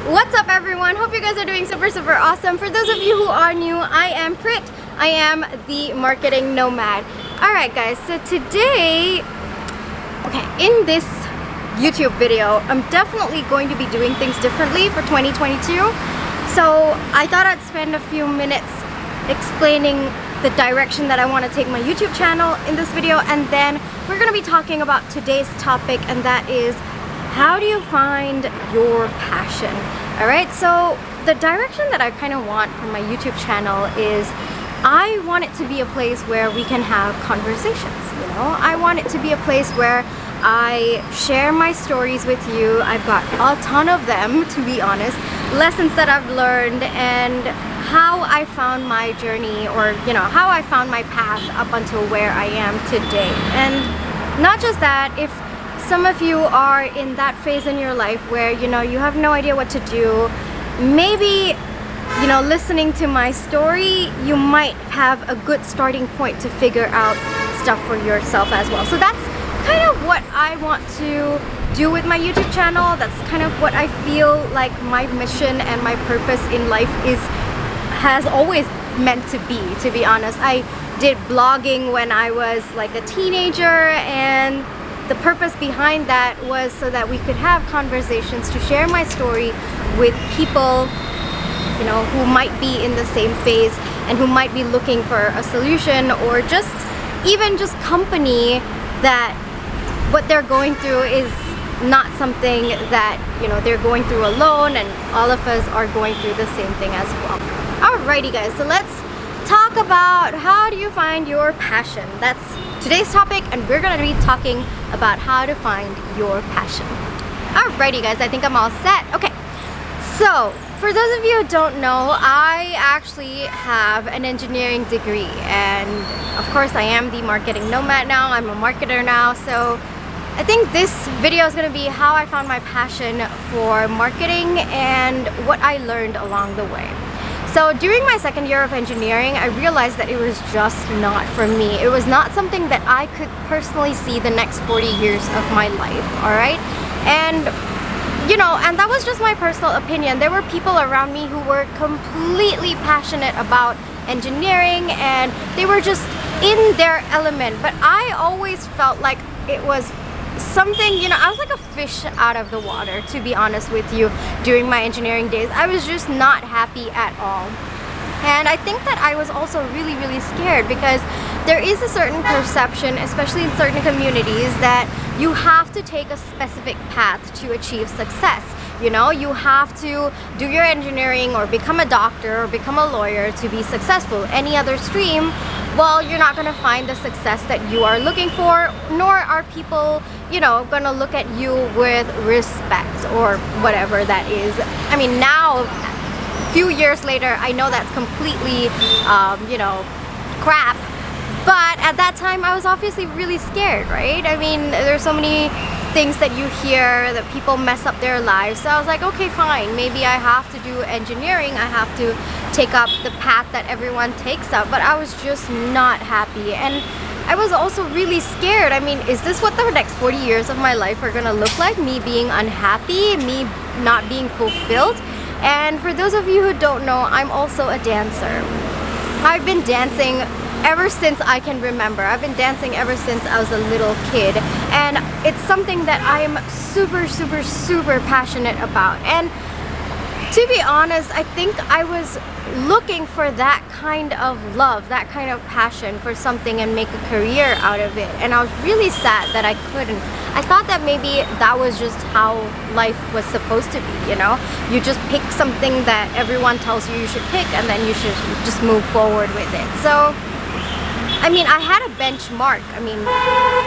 What's up everyone? Hope you guys are doing super awesome. For those of you who are new, I am Prit. I am the marketing nomad. Alright guys, so today, in this YouTube video, I'm definitely going to be doing things differently for 2022. So I thought I'd spend a few minutes explaining the direction that I want to take my YouTube channel in this video, and then we're going to be talking about today's topic, and that is how do you find your passion? Alright, so the direction that I kind of want for my YouTube channel is I want it to be a place where we can have conversations, you know? I want it to be a place where I share my stories with you. I've got a ton of them, to be honest. Lessons that I've learned and how I found my journey, or how I found my path up until where I am today. And not just that, if some of you are in that phase in your life where you have no idea what to do, maybe listening to my story, you might have a good starting point to figure out stuff for yourself as well. So that's kind of what I want to do with my YouTube channel. That's kind of what I feel like my mission and my purpose in life has always meant to be honest. I did blogging when I was like a teenager, and the purpose behind that was so that we could have conversations, to share my story with people who might be in the same phase and who might be looking for a solution, or even just company that what they're going through is not something that they're going through alone, and all of us are going through the same thing as well. Alrighty guys, so let's talk about how do you find your passion. That's today's topic, and we're gonna be talking about how to find your passion. Alrighty guys, I think I'm all set. Okay, so for those of you who don't know, I actually have an engineering degree, and of course I am the marketing nomad now. I'm a marketer now, so I think this video is going to be how I found my passion for marketing and what I learned along the way. So during my second year of engineering, I realized that it was just not for me. It was not something that I could personally see the next 40 years of my life, alright? And and that was just my personal opinion. There were people around me who were completely passionate about engineering, and they were just in their element. But I always felt like it was something, I was like a fish out of the water, to be honest with you. During my engineering days, I was just not happy at all. And I think that I was also really scared, because there is a certain perception, especially in certain communities, that you have to take a specific path to achieve success. You have to do your engineering or become a doctor or become a lawyer to be successful. Any other stream, well, you're not going to find the success that you are looking for, nor are people, going to look at you with respect or whatever that is. I mean, now, a few years later, I know that's completely, crap. But at that time, I was obviously really scared, right? I mean, there's so many things that you hear that people mess up their lives. So I was like, okay, fine. Maybe I have to do engineering. I have to take up the path that everyone takes up. But I was just not happy. And I was also really scared. I mean, is this what the next 40 years of my life are going to look like? Me being unhappy, me not being fulfilled? And for those of you who don't know, I'm also a dancer. I've been dancing ever since I can remember. I've been dancing ever since I was a little kid, and it's something that I'm super passionate about. And to be honest, I think I was looking for that kind of love, that kind of passion for something, and make a career out of it. And I was really sad that I couldn't. I thought that maybe that was just how life was supposed to be, You just pick something that everyone tells you should pick, and then you should just move forward with it. So I mean, I had a benchmark. I mean,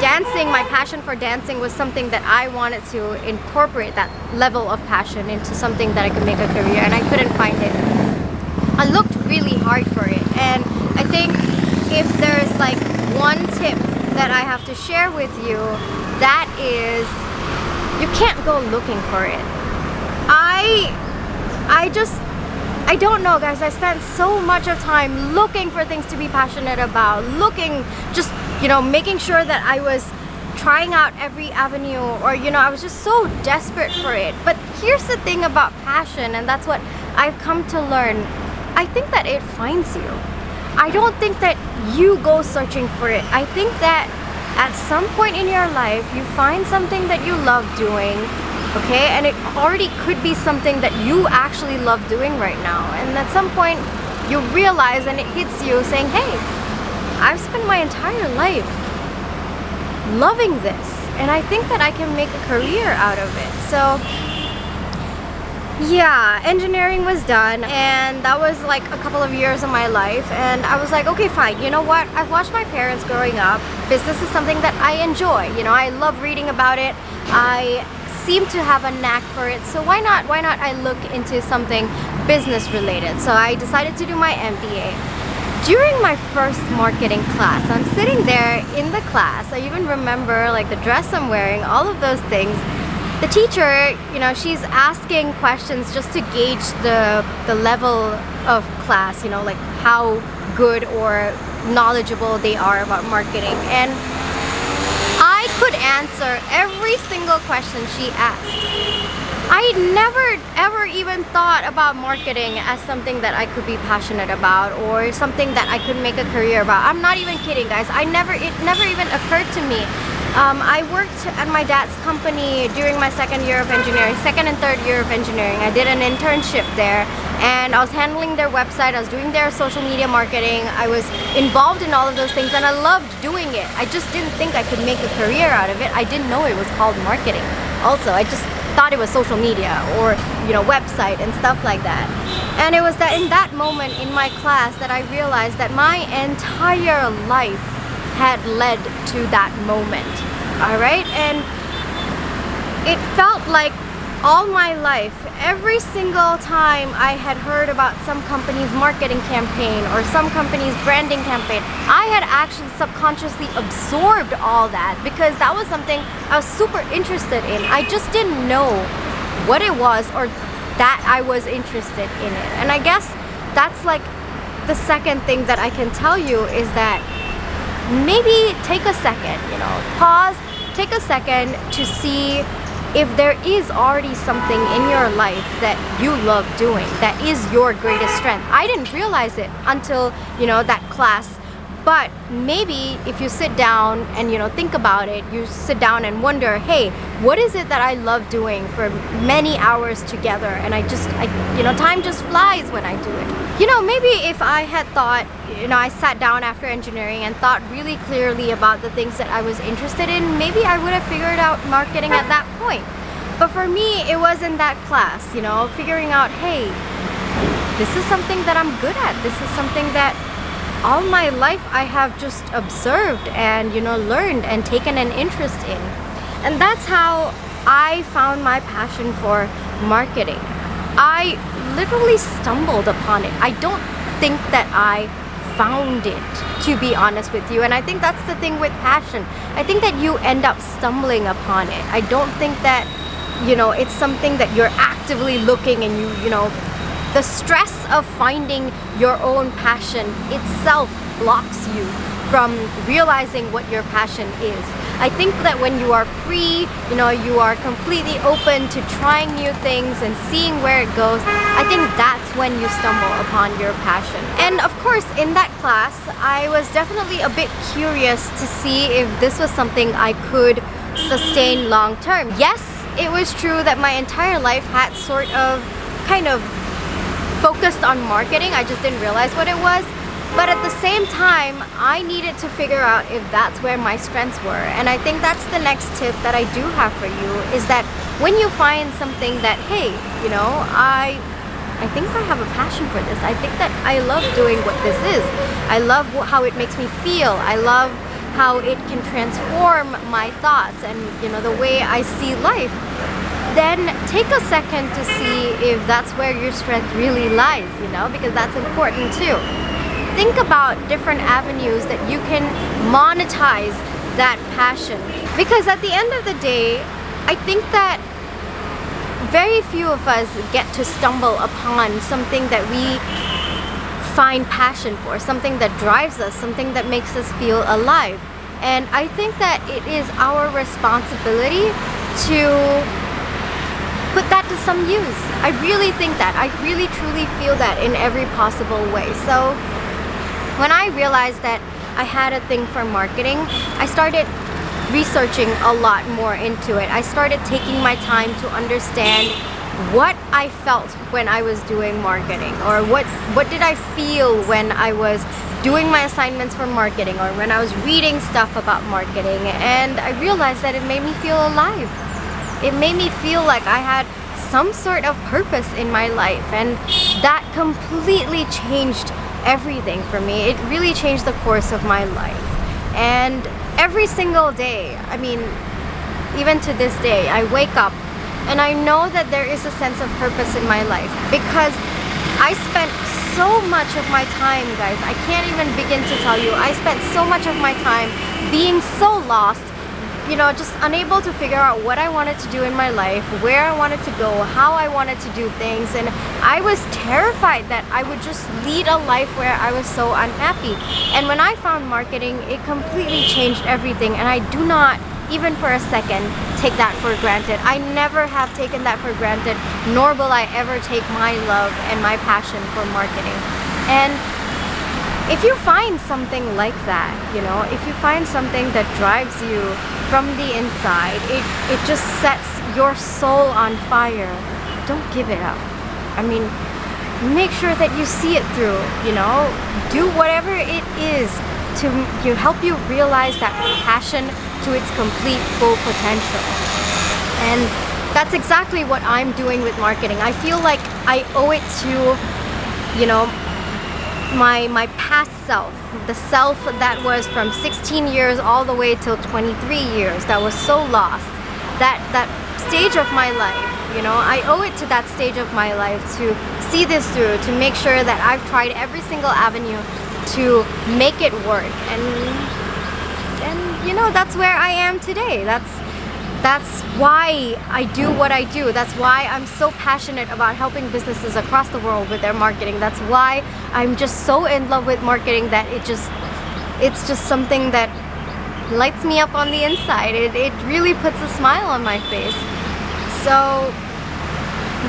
dancing, my passion for dancing was something that I wanted to incorporate, that level of passion, into something that I could make a career, and I couldn't find it. I looked really hard for it, and I think if there's like one tip that I have to share with you, that is, you can't go looking for it. I don't know guys, I spent so much of time looking for things to be passionate about, making sure that I was trying out every avenue, or I was just so desperate for it. But here's the thing about passion, and that's what I've come to learn. I think that it finds you. I don't think that you go searching for it. I think that at some point in your life you find something that you love doing, okay? And it already could be something that you actually love doing right now. And at some point you realize, and it hits you saying, hey, I've spent my entire life loving this, and I think that I can make a career out of it. So yeah, engineering was done, and that was like a couple of years of my life, and I was like, okay, fine, you know what, I've watched my parents growing up. Business is something that I enjoy, I love reading about it. I seem to have a knack for it, so why not I look into something business related. So I decided to do my MBA. During my first marketing class, I'm sitting there in the class. I even remember like the dress I'm wearing, all of those things. The teacher, she's asking questions just to gauge the level of class, like how good or knowledgeable they are about marketing. And I could answer every single question she asked. I never ever even thought about marketing as something that I could be passionate about, or something that I could make a career about. I'm not even kidding, guys. It never even occurred to me. I worked at my dad's company during my second and third year of engineering. I did an internship there, and I was handling their website. I was doing their social media marketing. I was involved in all of those things, and I loved doing it. I just didn't think I could make a career out of it. I didn't know it was called marketing. Also, I just thought it was social media or website and stuff like that. And it was that in that moment in my class that I realized that my entire life had led to that moment. All right, and it felt like all my life, every single time I had heard about some company's marketing campaign or some company's branding campaign, I had actually subconsciously absorbed all that, because that was something I was super interested in. I just didn't know what it was, or that I was interested in it. And I guess that's like the second thing that I can tell you, is that maybe take a second, pause, take a second to see if there is already something in your life that you love doing, that is your greatest strength. I didn't realize it until, that class. But maybe if you sit down and, think about it, you sit down and wonder, hey, what is it that I love doing for many hours together? And time just flies when I do it. Maybe if I had thought, I sat down after engineering and thought really clearly about the things that I was interested in, maybe I would have figured out marketing at that point. But for me, it was in that class, figuring out, hey, this is something that I'm good at. This is something that all my life I have just observed and, learned and taken an interest in. And that's how I found my passion for marketing. I literally stumbled upon it. I don't think that I found it, to be honest with you. And I think that's the thing with passion. I think that you end up stumbling upon it. I don't think that, it's something that you're actively looking and the stress of finding your own passion itself blocks you from realizing what your passion is. I think that when you are free, you are completely open to trying new things and seeing where it goes, I think that's when you stumble upon your passion. And of course, in that class, I was definitely a bit curious to see if this was something I could sustain long term. Yes, it was true that my entire life had sort of kind of focused on marketing. I just didn't realize what it was. But at the same time, I needed to figure out if that's where my strengths were. And I think that's the next tip that I do have for you, is that when you find something that, hey, I think I have a passion for this. I think that I love doing what this is. I love how it makes me feel. I love how it can transform my thoughts and, the way I see life. Then take a second to see if that's where your strength really lies, because that's important too. Think about different avenues that you can monetize that passion. Because at the end of the day, I think that very few of us get to stumble upon something that we find passion for, something that drives us, something that makes us feel alive. And I think that it is our responsibility to put that to some use. I really think that. I really truly feel that in every possible way. So when I realized that I had a thing for marketing, I started researching a lot more into it. I started taking my time to understand what I felt when I was doing marketing, or what did I feel when I was doing my assignments for marketing, or when I was reading stuff about marketing. And I realized that it made me feel alive. It made me feel like I had some sort of purpose in my life, and that completely changed everything for me. It really changed the course of my life. And every single day, I mean, even to this day, I wake up and I know that there is a sense of purpose in my life, because I spent so much of my time, guys, I can't even begin to tell you, I spent so much of my time being so lost, you know, just unable to figure out what I wanted to do in my life, where I wanted to go, how I wanted to do things. And I was terrified that I would just lead a life where I was so unhappy. And when I found marketing, it completely changed everything, and I do not even for a second take that for granted. I never have taken that for granted, nor will I ever take my love and my passion for marketing. And if you find something like that, you know, if you find something that drives you from the inside, it just sets your soul on fire, don't give it up. I mean, make sure that you see it through, you know, do whatever it is to help you realize that passion to its complete full potential. And that's exactly what I'm doing with marketing. I feel like I owe it to, you know, my past self, the self that was from 16 years all the way till 23 years, that was so lost, that stage of my life, you know, I owe it to that stage of my life to see this through, to make sure that I've tried every single avenue to make it work. And you know, that's where I am today. That's why I do what I do. That's why I'm so passionate about helping businesses across the world with their marketing. That's why I'm just so in love with marketing that it's just something that lights me up on the inside. It really puts a smile on my face. So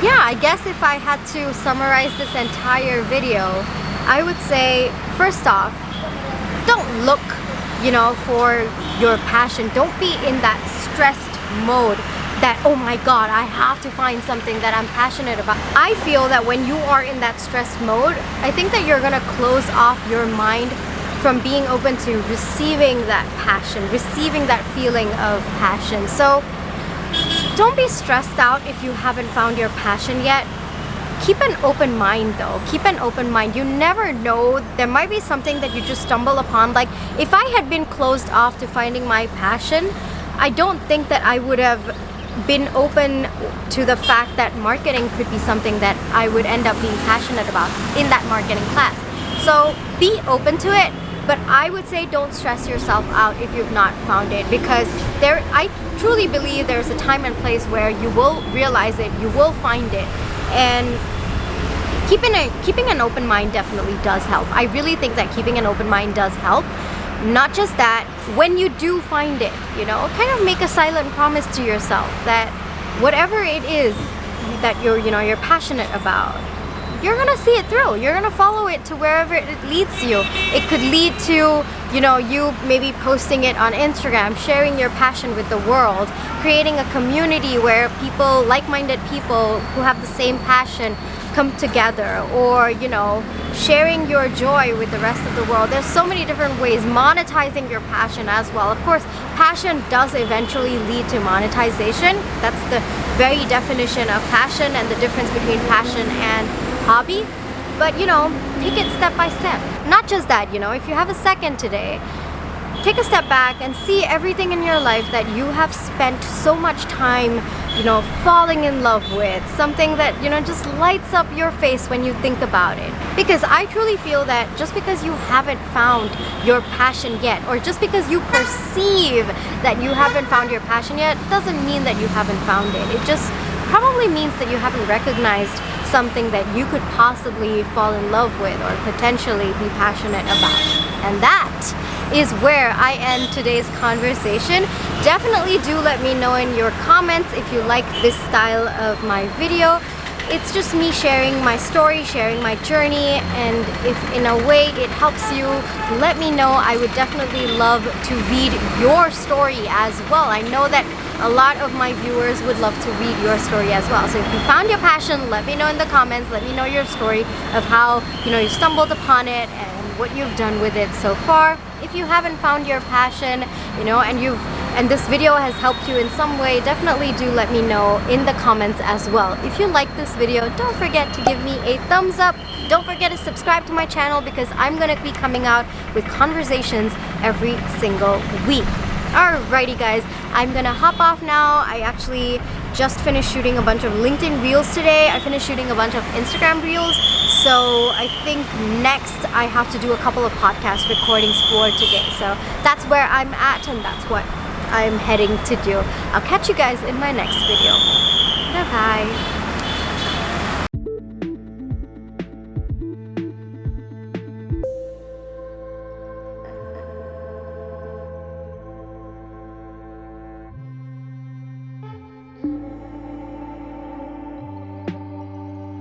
yeah, I guess if I had to summarize this entire video, I would say, first off, don't look, you know, for your passion. Don't be in that stressed mode that, oh my god, I have to find something that I'm passionate about. I feel that when you are in that stressed mode, I think that you're gonna close off your mind from being open to receiving that passion, receiving that feeling of passion. So don't be stressed out if you haven't found your passion yet. Keep an open mind though. Keep an open mind. You never know, there might be something that you just stumble upon. Like if I had been closed off to finding my passion, I don't think that I would have been open to the fact that marketing could be something that I would end up being passionate about in that marketing class. So be open to it, but I would say don't stress yourself out if you've not found it, because I truly believe there's a time and place where you will realize it, you will find it. And keeping an open mind definitely does help. I really think that keeping an open mind does help. Not just that, when you do find it, you know, kind of make a silent promise to yourself that whatever it is that you're passionate about, you're gonna see it through. You're gonna follow it to wherever it leads you. It could lead to, you know, you maybe posting it on Instagram, sharing your passion with the world, creating a community where people, like-minded people who have the same passion, come together, or, you know, sharing your joy with the rest of the world. There's so many different ways. Monetizing your passion as well. Of course, passion does eventually lead to monetization. That's the very definition of passion and the difference between passion and hobby. But, you know, take it step by step. Not just that, you know, if you have a second today, take a step back and see everything in your life that you have spent so much time, you know, falling in love with. Something that, you know, just lights up your face when you think about it. Because I truly feel that just because you haven't found your passion yet, or just because you perceive that you haven't found your passion yet, doesn't mean that you haven't found it. It just probably means that you haven't recognized something that you could possibly fall in love with or potentially be passionate about. And that is where I end today's conversation. Definitely do let me know in your comments if you like this style of my video. It's just me sharing my story, sharing my journey, and if in a way it helps you, let me know. I would definitely love to read your story as well. I know that a lot of my viewers would love to read your story as well. So if you found your passion, let me know in the comments. Let me know your story of how you stumbled upon it and what you've done with it so far. If you haven't found your passion, and this video has helped you in some way, definitely do let me know in the comments as well. If you like this video, don't forget to give me a thumbs up. Don't forget to subscribe to my channel because I'm gonna be coming out with conversations every single week. Alrighty guys, I'm gonna hop off now. I actually just finished shooting a bunch of LinkedIn Reels today. I finished shooting a bunch of Instagram Reels. So I think next I have to do a couple of podcast recordings for today. So that's where I'm at and that's what I'm heading to do. I'll catch you guys in my next video. Bye bye.